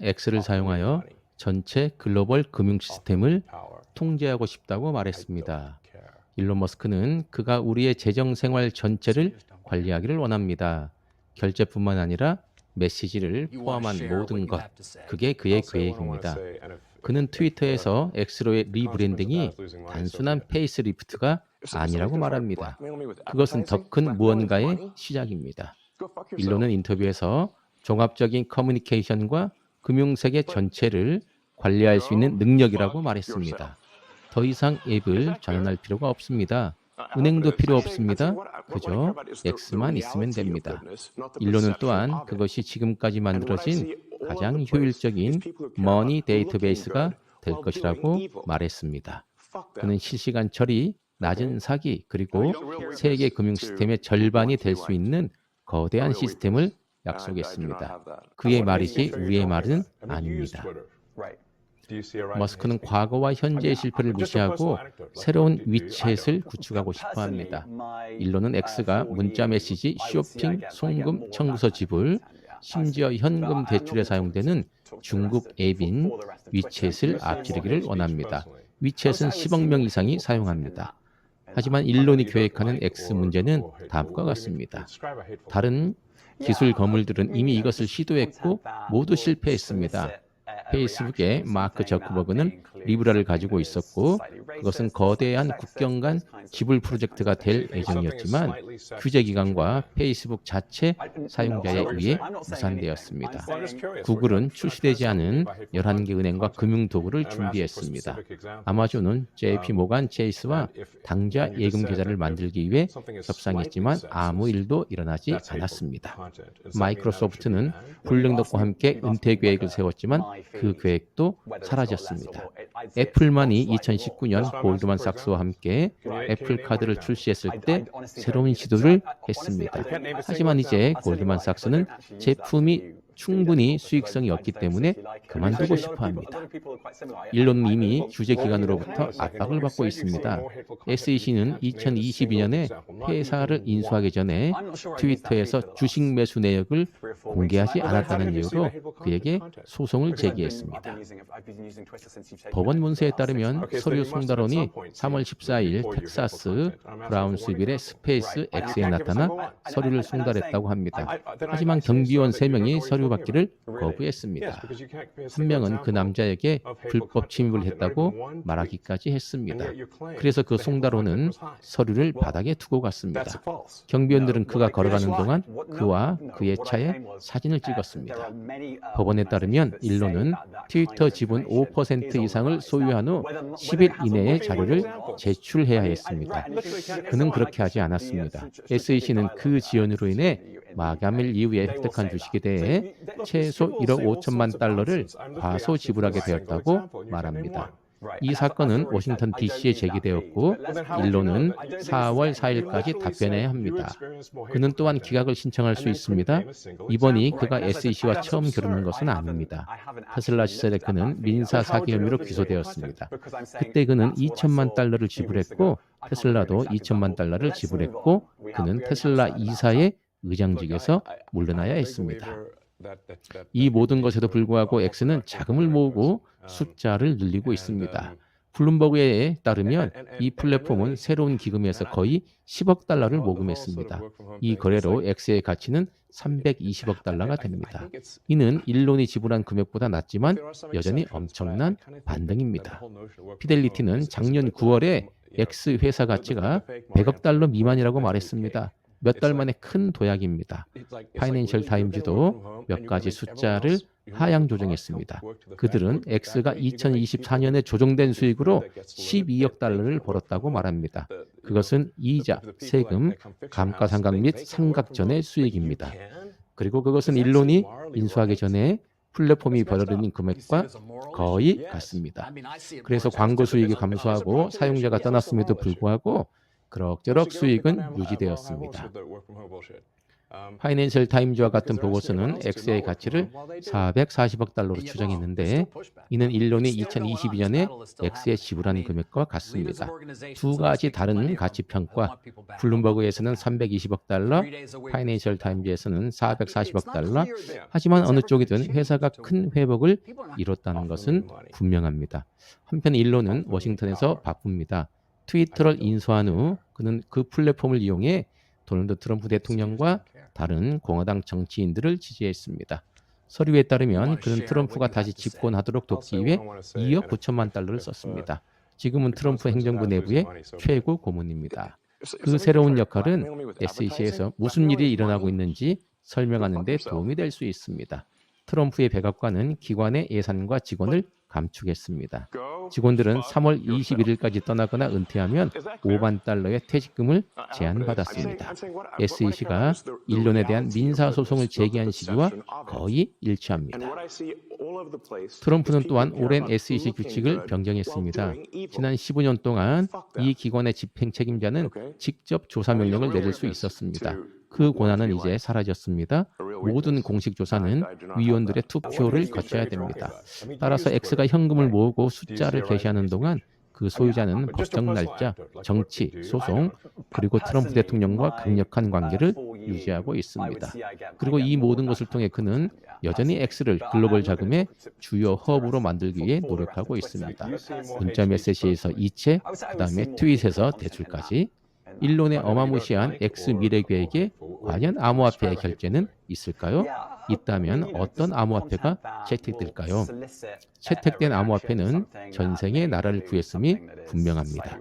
X를 사용하여 전체 글로벌 금융 시스템을 통제하고 싶다고 말했습니다. 일론 머스크는 그가 우리의 재정 생활 전체를 관리하기를 원합니다. 결제뿐만 아니라 메시지를 포함한 모든 것, 그게 그의 계획입니다. 그는 트위터에서 엑스로의 리브랜딩이 단순한 페이스리프트가 아니라고 말합니다. 그것은 더 큰 무언가의 시작입니다. 일론은 인터뷰에서 종합적인 커뮤니케이션과 금융세계 전체를 관리할 수 있는 능력이라고 말했습니다. 더 이상 앱을 전환할 필요가 없습니다. 은행도 필요 없습니다. 그저 X만 있으면 됩니다. 일론은 또한 그것이 지금까지 만들어진 가장 효율적인 머니 데이터베이스가 될 것이라고 말했습니다. 그는 실시간 처리, 낮은 사기, 그리고 세계 금융 시스템의 절반이 될 수 있는 거대한 시스템을 약속했습니다. 그의 말이지 우리의 말은 아닙니다. 머스크는 과거와 현재의 실패를 무시하고 새로운 위챗을 구축하고 싶어 합니다. 일론은 X가 문자 메시지, 쇼핑, 송금, 청구서 지불, 심지어 현금 대출에 사용되는 중국 앱인 위챗을 앞지르기를 원합니다. 위챗은 10억 명 이상이 사용합니다. 하지만 일론이 계획하는 X 문제는 다음과 같습니다. 다른 기술 거물들은 이미 이것을 시도했고 모두 실패했습니다. 페이스북의 마크 저크버그는 리브라를 가지고 있었고 그것은 거대한 국경 간 지불 프로젝트가 될 예정이었지만 규제기관과 페이스북 자체 사용자에 의해 무산되었습니다. 구글은 출시되지 않은 11개 은행과 금융도구를 준비했습니다. 아마존은 JP 모간 체이스와 당좌 예금 계좌를 만들기 위해 협상했지만 아무 일도 일어나지 않았습니다. 마이크로소프트는 불능력과 함께 은퇴 계획을 세웠지만 그 계획도 사라졌습니다. 애플만이 2019년 골드만삭스와 함께 애플 카드를 출시했을 때 새로운 시도를 했습니다. 하지만 이제 골드만삭스는 제품이 충분히 수익성이 없기 때문에 그만두고 싶어 합니다. 일론은 이미 규제기관으로부터 압박을 받고 있습니다. SEC는 2022년에 회사를 인수하기 전에 트위터에서 주식 매수 내역을 공개하지 않았다는 이유로 그에게 소송을 제기했습니다. 법원 문서에 따르면 서류 송달원이 3월 14일 텍사스 브라운스빌의 스페이스 X에 나타나 서류를 송달했다고 합니다. 하지만 경비원 3명이 서류 받기를 거부했습니다. 한 명은 그 남자에게 불법 침입을 했다고 말하기까지 했습니다. 그래서 그 송달원은 서류를 바닥에 두고 갔습니다. 경비원들은 그가 걸어가는 동안 그와 그의 차에 사진을 찍었습니다. 법원에 따르면 일론은 트위터 지분 5% 이상을 소유한 후 10일 이내에 자료를 제출해야 했습니다. 그는 그렇게 하지 않았습니다. SEC는 그 지연으로 인해 마감일 이후에 획득한 주식에 대해 최소 1억 5천만 달러를 과소 지불하게 되었다고 말합니다. 이 사건은 워싱턴 DC에 제기되었고 일론은 4월 4일까지 답변해야 합니다. 그는 또한 기각을 신청할 수 있습니다. 이번이 그가 SEC와 처음 겨루는 것은 아닙니다. 테슬라 시절에 그는 민사 사기 혐의로 기소되었습니다. 그때 그는 2천만 달러를 지불했고 테슬라도 2천만 달러를 지불했고 그는 테슬라 이사의 의장직에서 물러나야 했습니다. 이 모든 것에도 불구하고 X는 자금을 모으고 숫자를 늘리고 있습니다. 블룸버그에 따르면 이 플랫폼은 새로운 기금에서 거의 10억 달러를 모금했습니다. 이 거래로 X의 가치는 320억 달러가 됩니다. 이는 일론이 지불한 금액보다 낮지만 여전히 엄청난 반등입니다. 피델리티는 작년 9월에 X 회사 가치가 100억 달러 미만이라고 말했습니다. 몇 달 만에 큰 도약입니다. 파이낸셜 타임즈도 몇 가지 숫자를 하향 조정했습니다. 그들은 X가 2024년에 조정된 수익으로 12억 달러를 벌었다고 말합니다. 그것은 이자, 세금, 감가상각 및 상각 전의 수익입니다. 그리고 그것은 일론이 인수하기 전에 플랫폼이 벌어들인 금액과 거의 같습니다. 그래서 광고 수익이 감소하고 사용자가 떠났음에도 불구하고 그럭저럭 수익은 유지되었습니다. 파이낸셜 타임즈와 같은 보고서는 X의 가치를 440억 달러로 추정했는데 이는 일론이 2022년에 X에 지불한 금액과 같습니다. 두 가지 다른 가치평가, 블룸버그에서는 320억 달러, 파이낸셜 타임즈에서는 440억 달러, 하지만 어느 쪽이든 회사가 큰 회복을 이뤘다는 것은 분명합니다. 한편 일론은 워싱턴에서 바쁩니다. 트위터를 인수한 후 그는 그 플랫폼을 이용해 도널드 트럼프 대통령과 다른 공화당 정치인들을 지지했습니다. 서류에 따르면 그는 트럼프가 다시 집권하도록 돕기 위해 2억 9천만 달러를 썼습니다. 지금은 트럼프 행정부 내부의 최고 고문입니다. 그 새로운 역할은 SEC에서 무슨 일이 일어나고 있는지 설명하는 데 도움이 될 수 있습니다. 트럼프의 백악관은 기관의 예산과 직원을 감축했습니다. 직원들은 3월 21일까지 떠나거나 은퇴하면 5만 달러의 퇴직금을 제한받았습니다. SEC가 일론에 대한 민사소송을 제기한 시기와 거의 일치합니다. 트럼프는 또한 오랜 SEC 규칙을 변경했습니다. 지난 15년 동안 이 기관의 집행 책임자는 직접 조사 명령을 내릴 수 있었습니다. 그 권한은 이제 사라졌습니다. 모든 공식 조사는 위원들의 투표를 거쳐야 됩니다. 따라서 X가 현금을 모으고 숫자를 게시하는 동안 그 소유자는 법정 날짜, 정치, 소송, 그리고 트럼프 대통령과 강력한 관계를 유지하고 있습니다. 그리고 이 모든 것을 통해 그는 여전히 X를 글로벌 자금의 주요 허브로 만들기 위해 노력하고 있습니다. 문자 메시지에서 이체, 그 다음에 트윗에서 대출까지 일론의 어마무시한 X 미래 계획에 과연 암호화폐의 결제는 있을까요? 있다면 어떤 암호화폐가 채택될까요? 채택된 암호화폐는 전생에 나라를 구했음이 분명합니다.